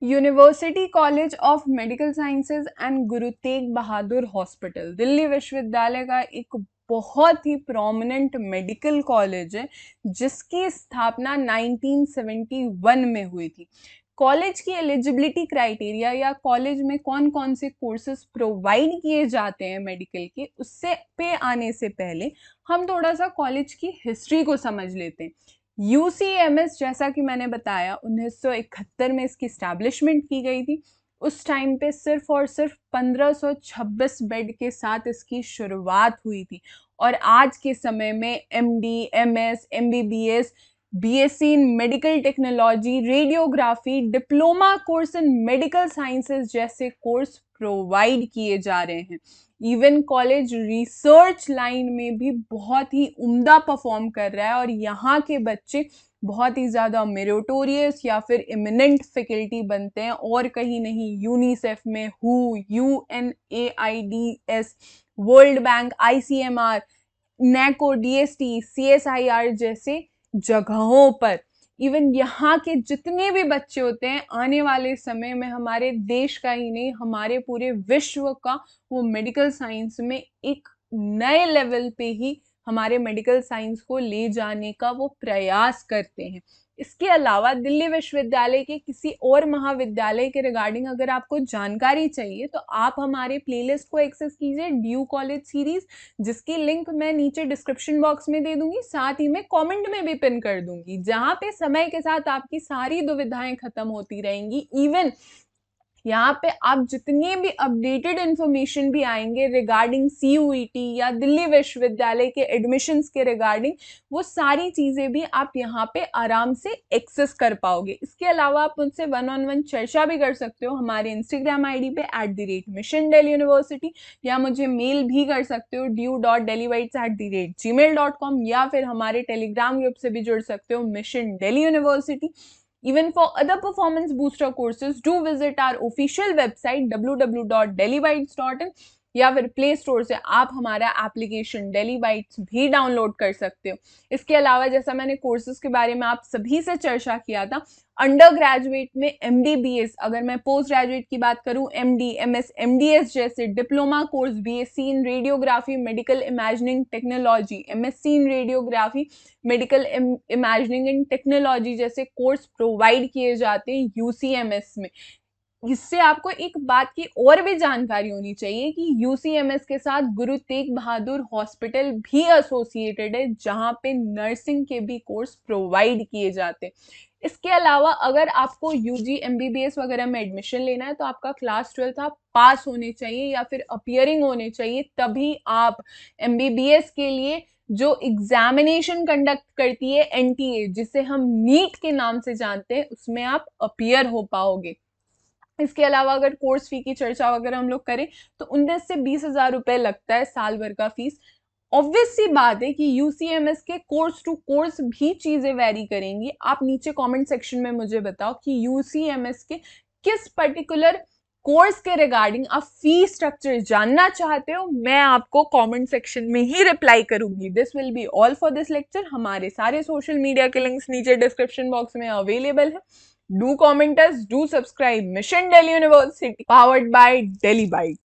University college of medical sciences and Guru Tegh Bahadur hospital Delhi विश्वविद्यालय का एक बहुत ही प्रोमिनेंट मेडिकल कॉलेज है जिसकी स्थापना 1971 में हुई थी। कॉलेज की एलिजिबिलिटी क्राइटेरिया या कॉलेज में कौन कौन से कोर्सेज प्रोवाइड किए जाते हैं मेडिकल के, उससे पे आने से पहले हम थोड़ा सा कॉलेज की हिस्ट्री को समझ लेते हैं। यूसीएमएस, जैसा कि मैंने बताया, 1971 में इसकी इस्टेब्लिशमेंट की गई थी। उस टाइम पे सिर्फ और सिर्फ 1526 बेड के साथ इसकी शुरुआत हुई थी और आज के समय में MD, MS, MBBS, BSc in medical technology, radiography, diploma course in medical sciences जैसे कोर्स प्रोवाइड किए जा रहे हैं। इवन कॉलेज रिसर्च लाइन में भी बहुत ही उम्दा परफॉर्म कर रहा है और यहाँ के बच्चे बहुत ही ज़्यादा मेरिटोरियस या फिर इमिनेंट फैकल्टी बनते हैं और कहीं नहीं यूनिसेफ में, who, UNAIDS, world bank, ICMR, नैको, DST, CSIR जैसे जगहों पर इवन यहाँ के जितने भी बच्चे होते हैं आने वाले समय में हमारे देश का ही नहीं, हमारे पूरे विश्व का वो मेडिकल साइंस में एक नए लेवल पे ही हमारे मेडिकल साइंस को ले जाने का वो प्रयास करते हैं। इसके अलावा दिल्ली विश्वविद्यालय के किसी और महाविद्यालय के रिगार्डिंग अगर आपको जानकारी चाहिए तो आप हमारे प्लेलिस्ट को एक्सेस कीजिए, ड्यू कॉलेज सीरीज, जिसकी लिंक मैं नीचे डिस्क्रिप्शन बॉक्स में दे दूंगी, साथ ही मैं कमेंट में भी पिन कर दूंगी, जहां पे समय के साथ आपकी सारी दुविधाएं खत्म होती रहेंगी। इवन यहाँ पे आप जितनी भी अपडेटेड इंफॉर्मेशन भी आएंगे रिगार्डिंग CUET या दिल्ली विश्वविद्यालय के एडमिशन्स के रिगार्डिंग, वो सारी चीज़ें भी आप यहाँ पे आराम से एक्सेस कर पाओगे। इसके अलावा आप मुझसे 1-on-1 चर्चा भी कर सकते हो हमारे इंस्टाग्राम ID पे @Mission Delhi University, या मुझे मेल भी कर सकते हो due.delhibites@gmail.com, या फिर हमारे टेलीग्राम ग्रुप से भी जुड़ सकते हो, mission Delhi university. Even for other performance booster courses, do visit our official website www.delhibytes.in, या फिर प्ले स्टोर से आप हमारा एप्लीकेशन डेली बाइट्स भी डाउनलोड कर सकते हो। इसके अलावा जैसा मैंने कोर्सेज के बारे में आप सभी से चर्चा किया था, अंडर ग्रेजुएट में MDBS, अगर मैं पोस्ट ग्रेजुएट की बात करूं MD, MS, MDS जैसे diploma course, BSc in radiography medical imagining technology, MSc in radiography medical imagining and technology जैसे कोर्स प्रोवाइड किए जाते हैं UCMS में। इससे आपको एक बात की और भी जानकारी होनी चाहिए कि UCMS के साथ गुरु तेग बहादुर हॉस्पिटल भी एसोसिएटेड है, जहां पे नर्सिंग के भी कोर्स प्रोवाइड किए जाते हैं। इसके अलावा अगर आपको UG MBBS वगैरह में एडमिशन लेना है तो आपका क्लास 12 आप पास होने चाहिए या फिर अपियरिंग होने चाहिए, तभी आप MBBS के लिए जो एग्जामिनेशन कंडक्ट करती है NTA, जिसे हम नीट के नाम से जानते हैं, उसमें आप अपियर हो पाओगे। इसके अलावा अगर कोर्स फी की चर्चा वगैरह हम लोग करें तो 19 से 20,000 रुपए लगता है साल भर का फीस। ऑब्वियस सी बात है कि UCMS के कोर्स टू कोर्स भी चीजें वेरी करेंगी। आप नीचे कमेंट सेक्शन में मुझे बताओ कि UCMS के किस पर्टिकुलर कोर्स के रिगार्डिंग आप फी स्ट्रक्चर जानना चाहते हो, मैं आपको कमेंट सेक्शन में ही रिप्लाई करूंगी। This will be all for this lecture. हमारे सारे सोशल मीडिया के लिंक्स नीचे डिस्क्रिप्शन बॉक्स में अवेलेबल है। Do comment us, do subscribe. Mission Delhi University, powered by Delhi Bytes.